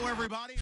everybody.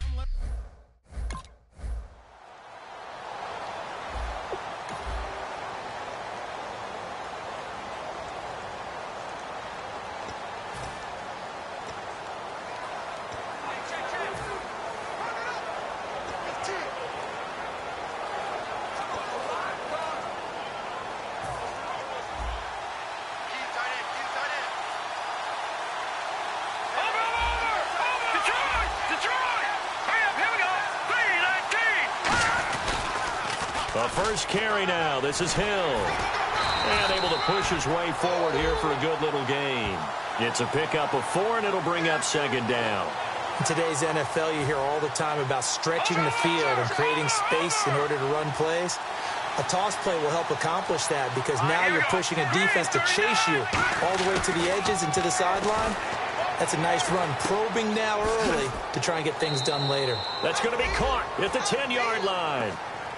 The first carry now. This is Hill. And able to push his way forward here for a good little gain. It's a pickup of 4, and it'll bring up second down. In today's NFL, you hear all the time about stretching the field and creating space in order to run plays. A toss play will help accomplish that because now you're pushing a defense to chase you all the way to the edges and to the sideline. That's a nice run, probing now early to try and get things done later. That's going to be caught at the 10-yard line.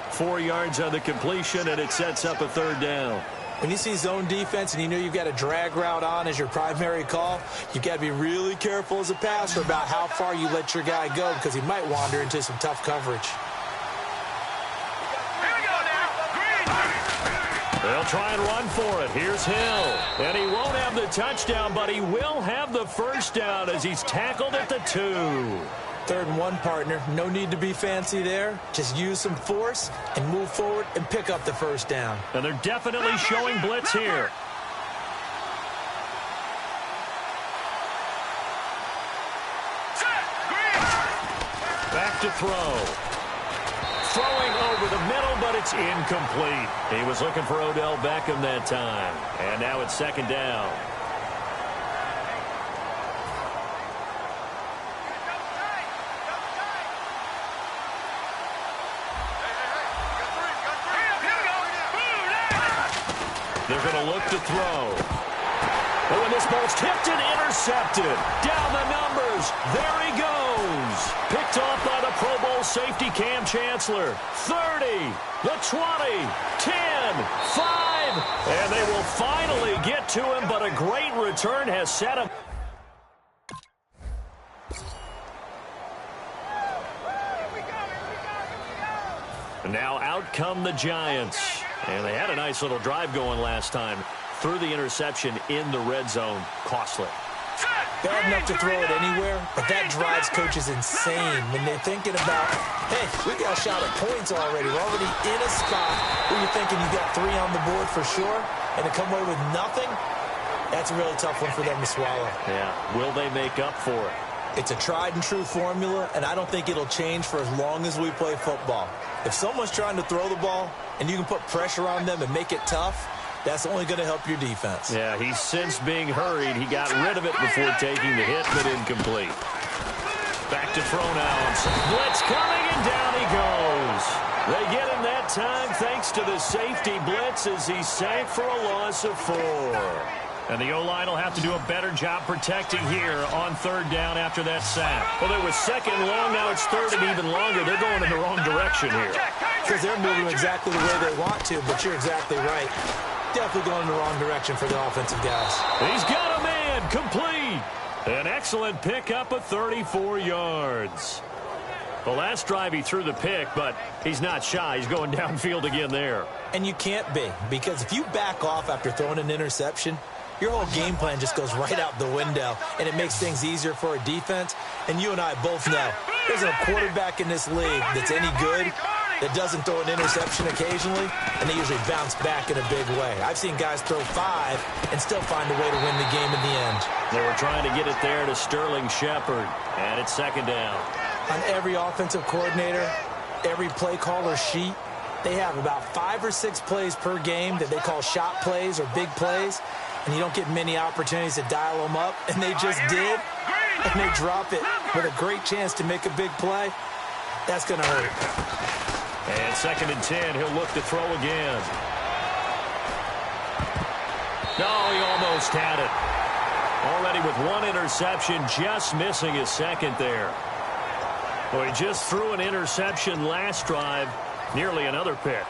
4 yards on the completion, and it sets up a third down. When you see zone defense and you know you've got a drag route on as your primary call, you've got to be really careful as a passer about how far you let your guy go because he might wander into some tough coverage. They'll try and run for it. Here's Hill. And he won't have the touchdown, but he will have the first down as he's tackled at the 2. 3rd and 1, partner. No need to be fancy there. Just use some force and move forward and pick up the first down. And they're definitely showing blitz here. Back to throw. Throwing over the middle, but it's incomplete. He was looking for Odell Beckham that time. And now it's second down. They're going to look to throw. Oh, and this ball's tipped and intercepted. Down the numbers. There he goes. Picked off by the Pro Bowl safety Cam Chancellor. 30, the 20, 10, 5. And they will finally get to him, but a great return has set him. And now out come the Giants. And they had a nice little drive going last time. Threw the interception in the red zone. Costly. Bad enough to throw it anywhere, but that drives coaches insane when they're thinking about, hey, we got a shot at points already. We're already in a spot where you're thinking you got 3 on the board for sure, and to come away with nothing, that's a really tough one for them to swallow. Yeah, will they make up for it? It's a tried-and-true formula, and I don't think it'll change for as long as we play football. If someone's trying to throw the ball and you can put pressure on them and make it tough, that's only going to help your defense. Yeah, he's since being hurried. He got rid of it before taking the hit, but incomplete. Back to throw now. Blitz coming, and down he goes. They get him that time thanks to the safety blitz as he sank for a loss of 4. And the O-line will have to do a better job protecting here on 3rd down after that sack. Well, it was 2nd long. Now it's 3rd and even longer. They're going in the wrong direction here. Because they're moving exactly the way they want to, but you're exactly right. Definitely going in the wrong direction for the offensive guys. He's got a man. Complete. An excellent pickup of 34 yards. The last drive he threw the pick, but he's not shy. He's going downfield again there. And you can't be, because if you back off after throwing an interception, your whole game plan just goes right out the window, and it makes things easier for a defense. And you and I both know there's a quarterback in this league that's any good that doesn't throw an interception occasionally, and they usually bounce back in a big way. I've seen guys throw 5 and still find a way to win the game in the end. They were trying to get it there to Sterling Shepard, and it's 2nd down. On every offensive coordinator, every play caller sheet, they have about 5 or 6 plays per game that they call shot plays or big plays, and you don't get many opportunities to dial them up, and they just did, and they drop it with a great chance to make a big play. That's going to hurt. And 2nd and 10, he'll look to throw again. No, he almost had it. Already with 1 interception, just missing his 2nd there. Well, he just threw an interception last drive, nearly another pick.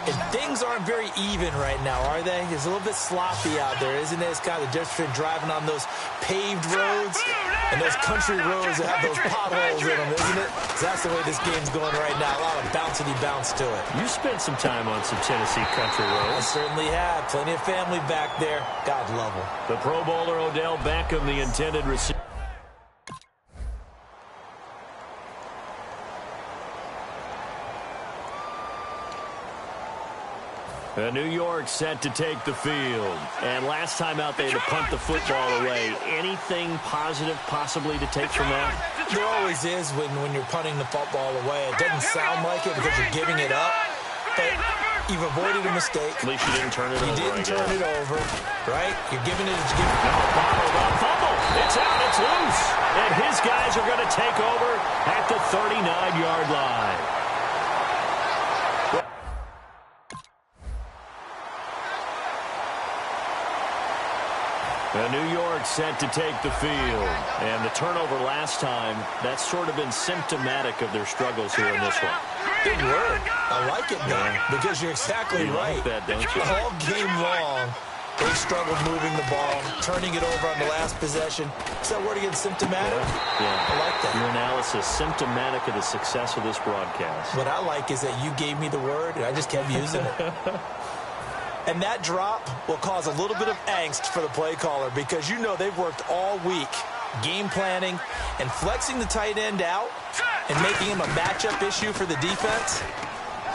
And things aren't very even right now, are they? It's a little bit sloppy out there, isn't it? It's kind of the difference between driving on those paved roads and those country roads that have those potholes in them, isn't it? That's the way this game's going right now. A lot of bouncy bounce to it. You spent some time on some Tennessee country roads. I certainly have. Plenty of family back there. God love them. The Pro Bowler Odell Beckham, the intended receiver. New York set to take the field. And last time out they had to punt the football away. Anything positive possibly to take from that? There always is when you're punting the football away. It doesn't sound like it because you're giving it up. But you've avoided a mistake. At least you didn't turn it over. You didn't turn it over, right? You're giving it. Fumble. It's out. It's loose. And his guys are going to take over at the 39-yard line. New York set to take the field. And the turnover last time, that's sort of been symptomatic of their struggles here in this one. Good word. I like it, though, because you're exactly right. Like that, don't you? All game long, they struggled moving the ball, turning it over on the last possession. Is that word again, symptomatic? Yeah. I like that. Your analysis, symptomatic of the success of this broadcast. What I like is that you gave me the word, and I just kept using it. And that drop will cause a little bit of angst for the play caller because you know they've worked all week game planning and flexing the tight end out and making him a matchup issue for the defense.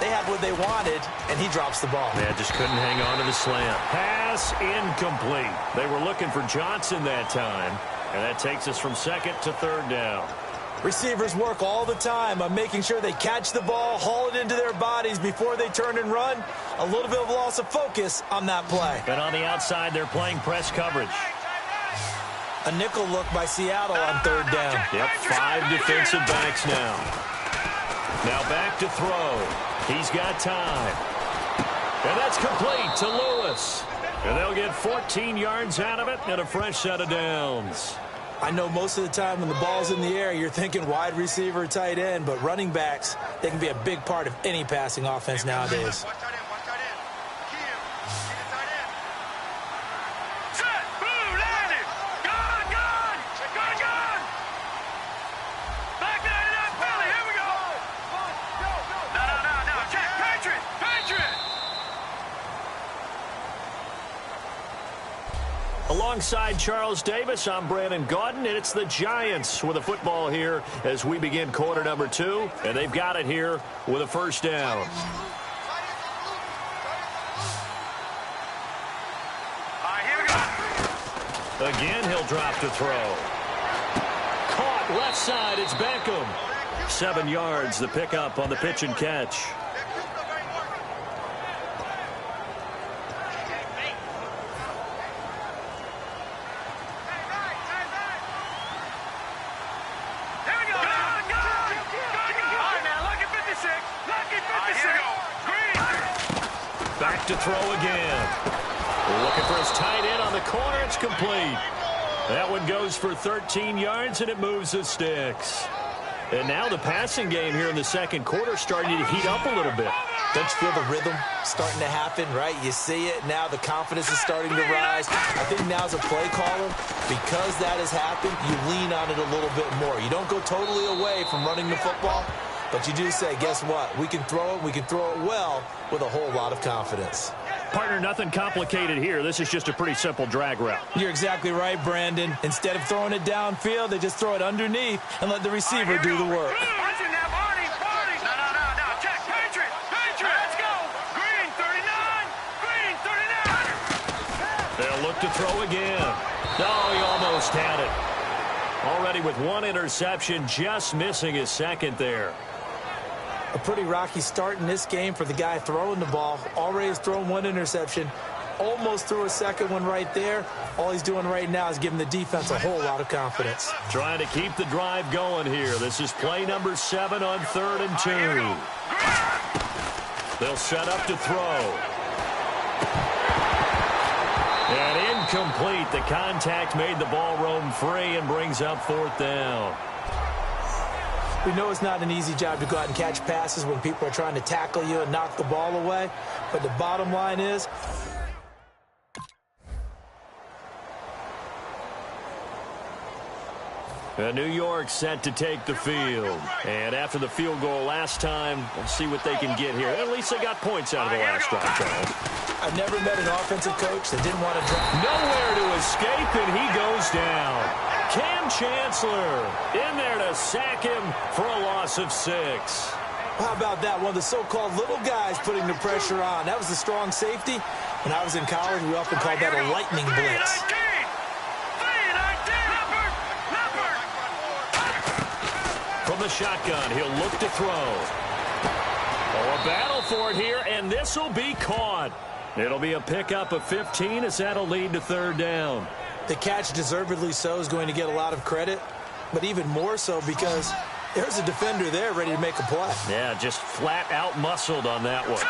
They had what they wanted, and he drops the ball. Yeah, just couldn't hang on to the slant. Pass incomplete. They were looking for Johnson that time, and that takes us from second to third down. Receivers work all the time on making sure they catch the ball, haul it into their bodies before they turn and run. A little bit of loss of focus on that play. And on the outside, they're playing press coverage. A nickel look by Seattle on third down. Yep, 5 defensive backs now. Now back to throw. He's got time. And that's complete to Lewis. And they'll get 14 yards out of it and a fresh set of downs. I know most of the time when the ball's in the air, you're thinking wide receiver, tight end, but running backs, they can be a big part of any passing offense nowadays. Alongside Charles Davis, I'm Brandon Gaudin, and it's the Giants with a football here as we begin quarter number 2, and they've got it here with a first down. Here we go. Again, he'll drop to throw. Caught left side, it's Beckham. 7 yards, the pickup on the pitch and catch. To throw again. Looking for his tight end on the corner. It's complete. That one goes for 13 yards, and it moves the sticks. And now the passing game here in the second quarter starting to heat up a little bit. Don't you feel the rhythm starting to happen, right? You see it. Now the confidence is starting to rise. I think now as a play caller, because that has happened, you lean on it a little bit more. You don't go totally away from running the football, but you do say, guess what? We can throw it. We can throw it well with a whole lot of confidence. Partner, nothing complicated here. This is just a pretty simple drag route. You're exactly right, Brandon. Instead of throwing it downfield, they just throw it underneath and let the receiver do the work. They'll look to throw again. Oh, he almost had it. Already with one interception, just missing his second there. A pretty rocky start in this game for the guy throwing the ball. Already has thrown one interception. Almost threw a second one right there. All he's doing right now is giving the defense a whole lot of confidence. Trying to keep the drive going here. This is play number 7 on 3rd and 2. They'll set up to throw. And incomplete. The contact made the ball roam free and brings up 4th down. We know it's not an easy job to go out and catch passes when people are trying to tackle you and knock the ball away. But the bottom line is, New York set to take the field. And after the field goal last time, we'll see what they can get here. At least they got points out of the last drive, Charles. I've never met an offensive coach that didn't want to drive. Nowhere to escape, and he goes down. Cam Chancellor in there to sack him for a loss of 6. How about that? One of the so-called little guys putting the pressure on. That was the strong safety. When I was in college, we often called that a lightning blitz. From the shotgun, he'll look to throw. Oh, a battle for it here, and this will be caught. It'll be a pickup of 15 as that'll lead to 3rd down. The catch, deservedly so, is going to get a lot of credit, but even more so because there's a defender there ready to make a play. Yeah, just flat out muscled on that one.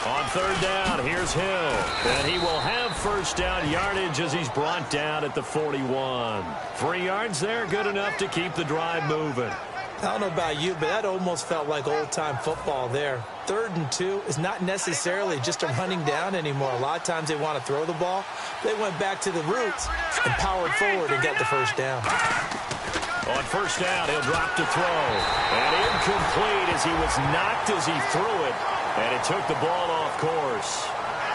On 3rd down, here's Hill. And he will have 1st down yardage as he's brought down at the 41. 3 yards there, good enough to keep the drive moving. I don't know about you, but that almost felt like old-time football there. 3rd and 2 is not necessarily just a running down anymore. A lot of times they want to throw the ball. They went back to the roots and powered forward and got the 1st down. On 1st down, he'll drop to throw. And incomplete as he was knocked as he threw it. And it took the ball off course.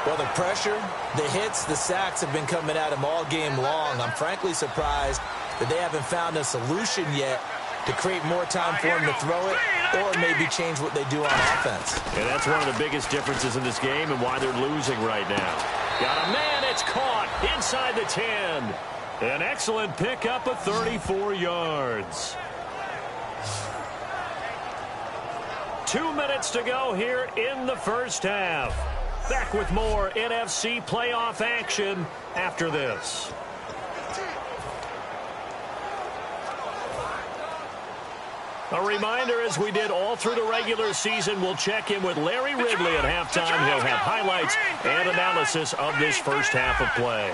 Well, the pressure, the hits, the sacks have been coming at him all game long. I'm frankly surprised that they haven't found a solution yet to create more time for him to throw it or maybe change what they do on offense. And that's one of the biggest differences in this game and why they're losing right now. Got a man, it's caught inside the 10. An excellent pickup of 34 yards. 2 minutes to go here in the 1st half. Back with more NFC playoff action after this. A reminder, as we did all through the regular season, we'll check in with Larry Ridley at halftime. He'll have highlights and analysis of this 1st half of play.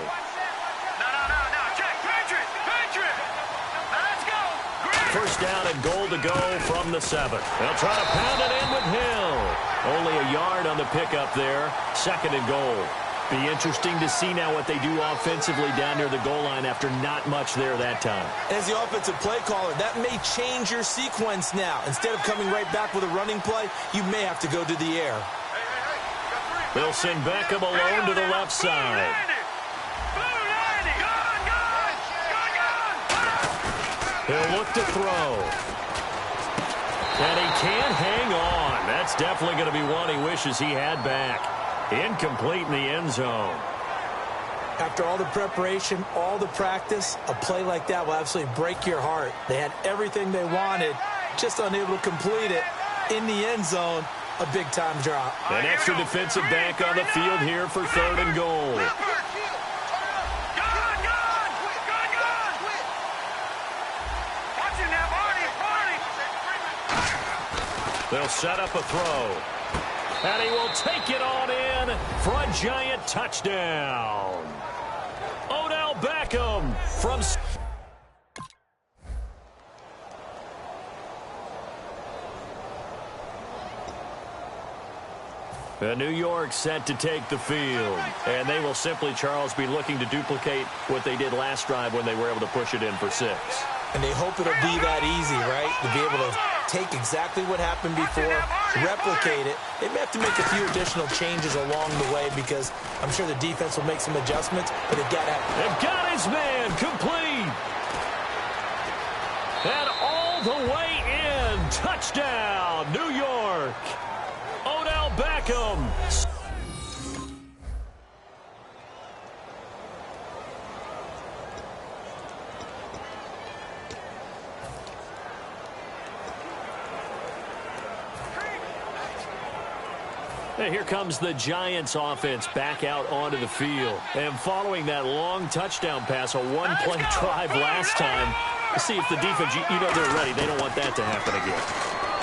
First down and goal to go from the 7. They'll try to pound it in with Hill. Only a yard on the pickup there. 2nd and goal. Be interesting to see now what they do offensively down near the goal line after not much there that time. As the offensive play caller, that may change your sequence now. Instead of coming right back with a running play, you may have to go to the air. They'll send Beckham alone to the left side. He'll look to throw. And he can't hang on. That's definitely going to be one he wishes he had back. Incomplete in the end zone. After all the preparation, all the practice, a play like that will absolutely break your heart. They had everything they wanted, just unable to complete it. In the end zone, a big-time drop. An extra defensive back on the field here for 3rd and goal. They'll set up a throw. And he will take it on in for a giant touchdown. Odell Beckham from... New York set to take the field. And they will simply, Charles, be looking to duplicate what they did last drive when they were able to push it in for 6. And they hope it'll be that easy, right? To be able to take exactly what happened before, replicate it. They may have to make a few additional changes along the way because I'm sure the defense will make some adjustments, but they've got his man complete. And all the way in. Touchdown, New York. Odell Beckham. And here comes the Giants offense back out onto the field. And following that long touchdown pass, a one-play drive last time, to see if the defense, you know they're ready. They don't want that to happen again.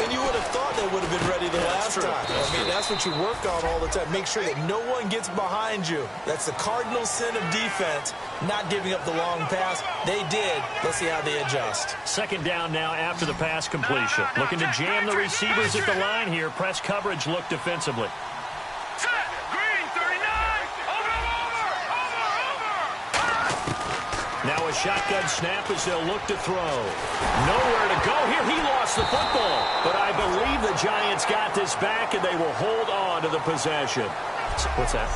And you would have thought they would have been ready the last time. I mean, that's what you work on all the time. Make sure that no one gets behind you. That's the cardinal sin of defense, not giving up the long pass. They did. Let's see how they adjust. Second down now after the pass completion. Looking to jam the receivers at the line here. Press coverage look defensively. Now a shotgun snap as they'll look to throw. Nowhere to go here. He lost the football. But I believe the Giants got this back, and they will hold on to the possession. What's that?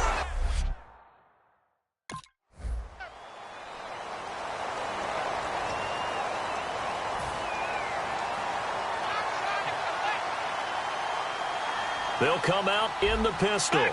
They'll come out in the pistol.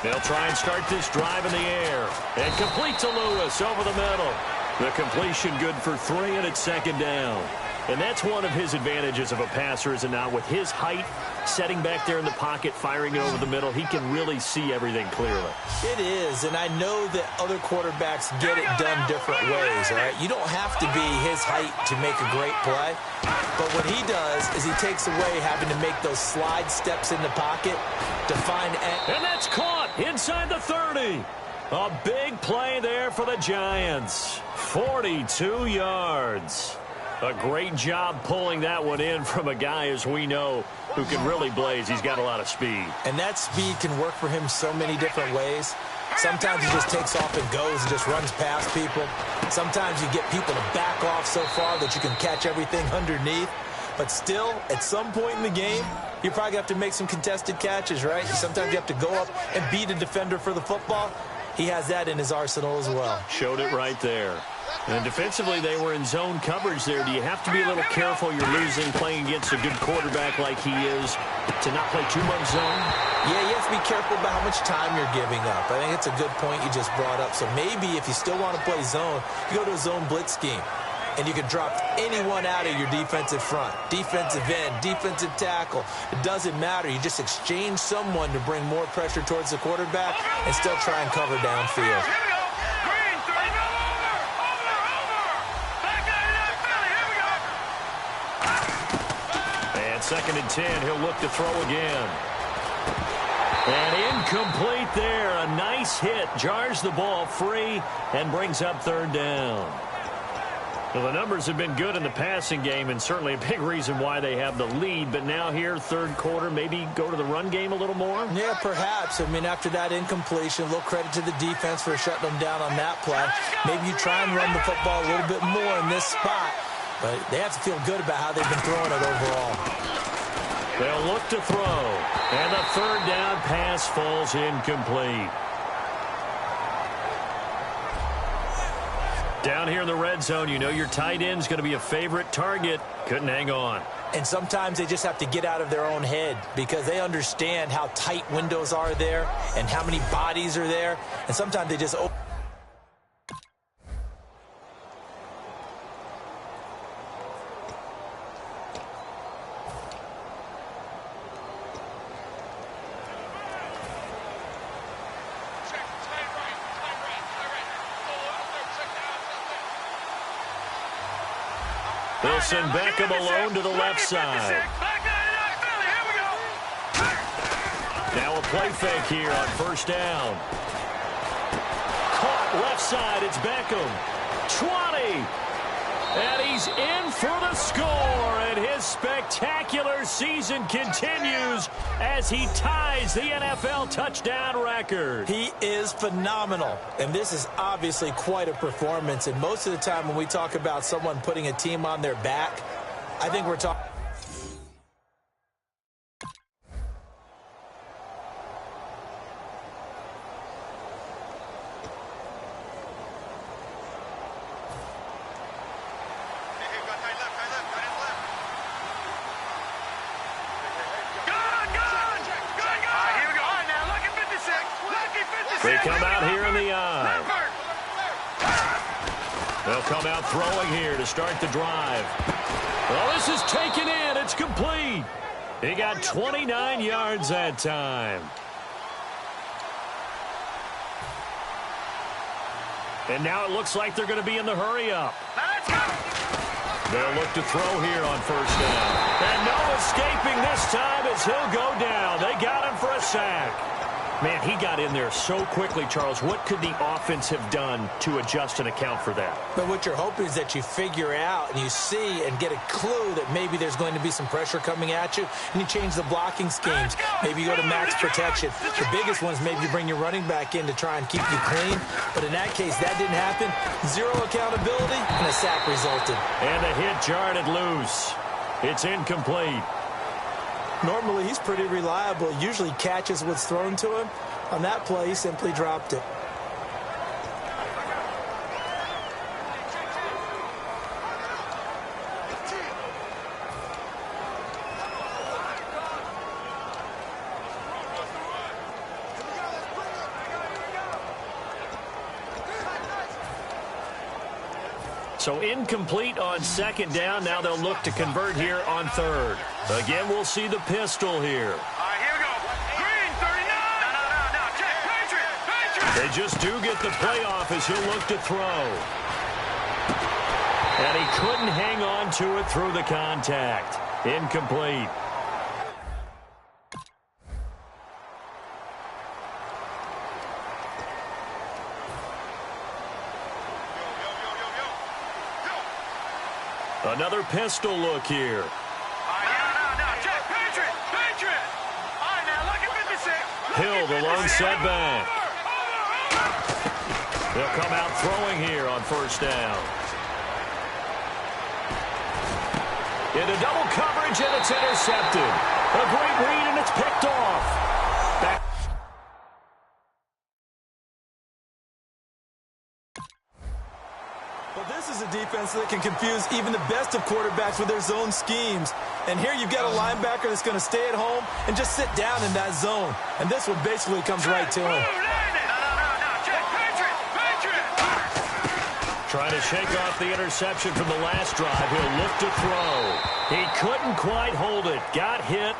They'll try and start this drive in the air. And complete to Lewis over the middle. The completion good for 3, and it's second down. And that's one of his advantages of a passer, is it not? With his height, setting back there in the pocket, firing it over the middle, he can really see everything clearly. It is, and I know that other quarterbacks get it done different ways, all right? You don't have to be his height to make a great play. But what he does is he takes away having to make those slide steps in the pocket to find... And that's caught inside the 30. A big play there for the Giants. 42 yards. A great job pulling that one in from a guy, as we know, who can really blaze. He's got a lot of speed. And that speed can work for him so many different ways. Sometimes he just takes off and goes and just runs past people. Sometimes you get people to back off so far that you can catch everything underneath. But still, at some point in the game, you probably have to make some contested catches, right? Sometimes you have to go up and beat a defender for the football. He has that in his arsenal as well. Showed it right there. And defensively, they were in zone coverage there. Do you have to be a little careful? You're losing playing against a good quarterback like he is to not play too much zone? Yeah, you have to be careful about how much time you're giving up. I think it's a good point you just brought up. So maybe if you still want to play zone, you go to a zone blitz scheme. And you can drop anyone out of your defensive front. Defensive end, defensive tackle. It doesn't matter. You just exchange someone to bring more pressure towards the quarterback and still try and cover downfield. And 2nd and 10, he'll look to throw again. And incomplete there. A nice hit. Jars the ball free and brings up 3rd down. Well, the numbers have been good in the passing game, and certainly a big reason why they have the lead. But now here, 3rd quarter, maybe go to the run game a little more? Yeah, perhaps. I mean, after that incompletion, a little credit to the defense for shutting them down on that play. Maybe you try and run the football a little bit more in this spot. But they have to feel good about how they've been throwing it overall. They'll look to throw. And the 3rd down pass falls incomplete. Down here in the red zone, you know your tight end's going to be a favorite target. Couldn't hang on. And sometimes they just have to get out of their own head because they understand how tight windows are there and how many bodies are there. And sometimes they just... They'll send Beckham alone to the left side. Now a play fake here on 1st down. Caught left side. It's Beckham. 20. And he's in for the score. And his spectacular season continues as he ties the NFL touchdown record. He is phenomenal. And this is obviously quite a performance. And most of the time when we talk about someone putting a team on their back, I think we're talking... They come out here in the eye. They'll come out throwing here to start the drive. Well, this is taken in. It's complete. He got 29 yards that time. And now it looks like they're going to be in the hurry-up. They'll look to throw here on first down. And no escaping this time as he'll go down. They got him for a sack. Man, he got in there so quickly, Charles. What could the offense have done to adjust and account for that? But what you're hoping is that you figure out and you see and get a clue that maybe there's going to be some pressure coming at you, and you change the blocking schemes. Maybe you go to max protection. The biggest one is maybe you bring your running back in to try and keep you clean. But in that case, that didn't happen. Zero accountability, and a sack resulted. And the hit jarred it loose. It's incomplete. Normally, he's pretty reliable. Usually catches what's thrown to him. On that play, he simply dropped it. So incomplete on second down. Now they'll look to convert here on third. Again, we'll see the pistol here. All right, here we go. Green, 39. No. Check. Patriot. They just do get the playoff as he'll look to throw. And he couldn't hang on to it through the contact. Incomplete. Another pistol look here. No. Check. Patriot. All right, now, look at 56. Hill, the lone setback. They'll come out throwing here on first down. Into double coverage, and it's intercepted. A great read, and it's picked off. Back. But this is a defense that can confuse even the best of quarterbacks with their zone schemes. And here you've got a linebacker that's going to stay at home and just sit down in that zone. And this one basically comes right to him. No. Check. Patriot. Trying to shake off the interception from the last drive. He'll look to throw. He couldn't quite hold it. Got hit.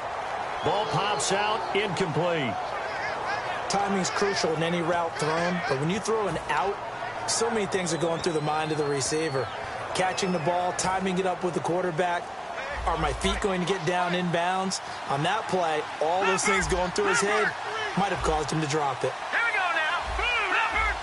Ball pops out. Incomplete. Timing's crucial in any route thrown. But when you throw an out, so many things are going through the mind of the receiver. Catching the ball, timing it up with the quarterback. Are my feet going to get down inbounds? On that play, all those things going through his head might have caused him to drop it. Here we go now. Leopard.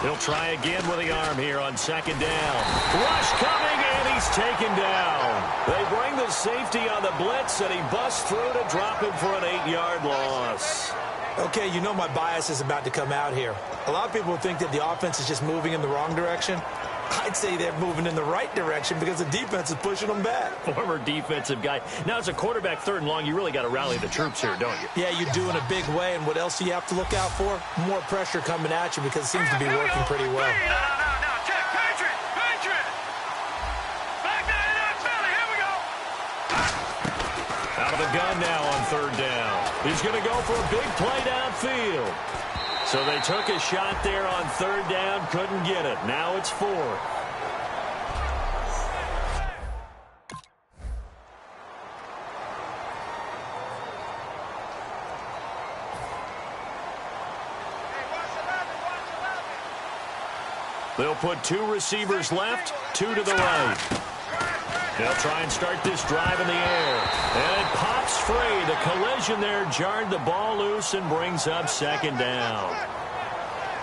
He'll try again with the arm here on second down. Rush coming, and he's taken down. They bring the safety on the blitz, and he busts through to drop him for an 8-yard loss. Okay, you know my bias is about to come out here. A lot of people think that the offense is just moving in the wrong direction. I'd say they're moving in the right direction because the defense is pushing them back. Former defensive guy. Now, as a quarterback, third and long, you really got to rally the troops here, don't you? Yeah, you do in a big way. And what else do you have to look out for? More pressure coming at you because it seems to be working pretty well. No. Check. Patriot. Back down in that belly. Here we go. Out of the gun now on third down. He's going to go for a big play downfield. So they took a shot there on third down, couldn't get it. Now it's fourth. They'll put 2 receivers left, 2 to the right. They'll try and start this drive in the air. And it pops free. The collision there jarred the ball loose and brings up second down.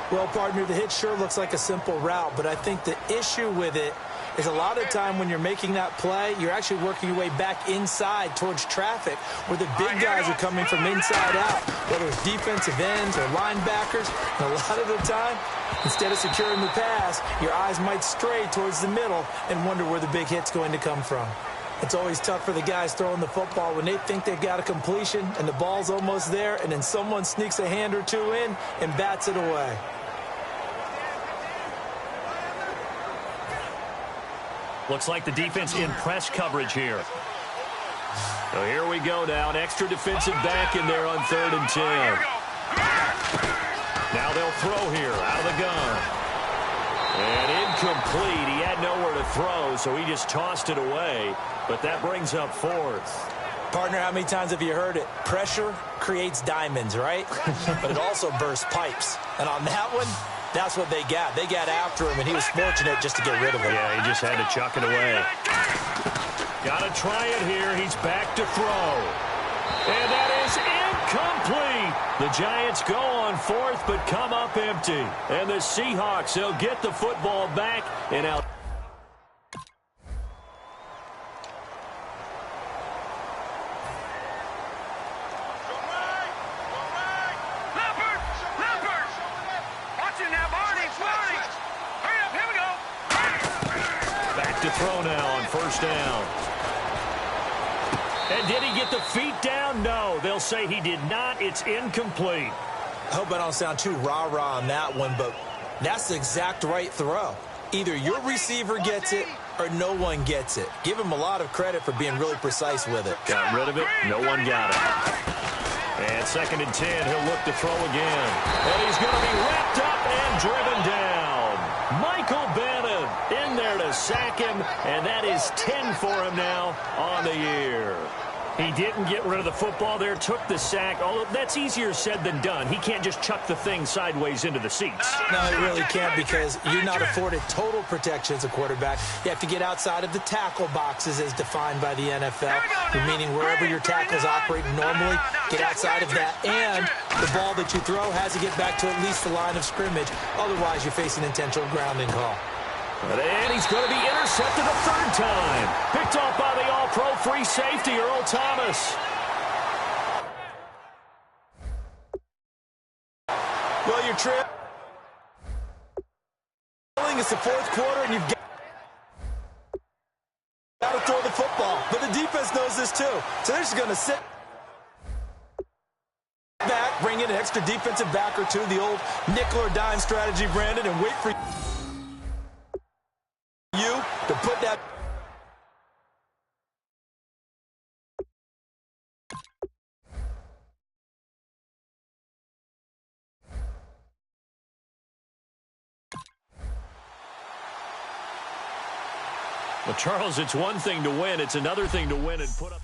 Well, partner, the hit sure looks like a simple route, but I think the issue with it is a lot of time when you're making that play, you're actually working your way back inside towards traffic where the big guys are coming from inside out, whether it's defensive ends or linebackers. And a lot of the time, instead of securing the pass, your eyes might stray towards the middle and wonder where the big hit's going to come from. It's always tough for the guys throwing the football when they think they've got a completion and the ball's almost there, and then someone sneaks a hand or two in and bats it away. Looks like the defense in press coverage here. So here we go now. An extra defensive back in there on 3rd and 10. Now they'll throw here out of the gun. And incomplete. He had nowhere to throw, so he just tossed it away. But that brings up 4th. Partner, how many times have you heard it? Pressure creates diamonds, right? But it also bursts pipes. And on that one, that's what they got. They got after him, and he was fortunate just to get rid of it. Yeah, he just had to chuck it away. Got to try it here. He's back to throw. And that is incomplete. The Giants go on fourth, but come up empty. And the Seahawks, they'll get the football back and out. To throw now on first down. And did he get the feet down? No, they'll say he did not. It's incomplete. I hope I don't sound too rah-rah on that one, but that's the exact right throw. Either your receiver gets it or no one gets it. Give him a lot of credit for being really precise with it. Got rid of it. No one got it. And 2nd and 10, he'll look to throw again. And he's going to be wrapped up and driven down. Michael Bannon in there to sack him, and that is 10 for him now on the year. He didn't get rid of the football there, took the sack, although that's easier said than done. He can't just chuck the thing sideways into the seats. No, he really can't, because you're not afforded total protection as a quarterback. You have to get outside of the tackle boxes as defined by the NFL, meaning wherever your tackles operate normally, get outside of that, and the ball that you throw has to get back to at least the line of scrimmage. Otherwise, you're facing intentional grounding call. And he's going to be intercepted a third time. Picked off by the all-pro free safety, Earl Thomas. Well, you're trailing. It's the fourth quarter, and you've got to throw the football. But the defense knows this, too. So they're just going to sit back, bring in an extra defensive back or two, the old nickel or dime strategy, Brandon, and wait for you to put that. Well, Charles, it's one thing to win. It's another thing to win and put up.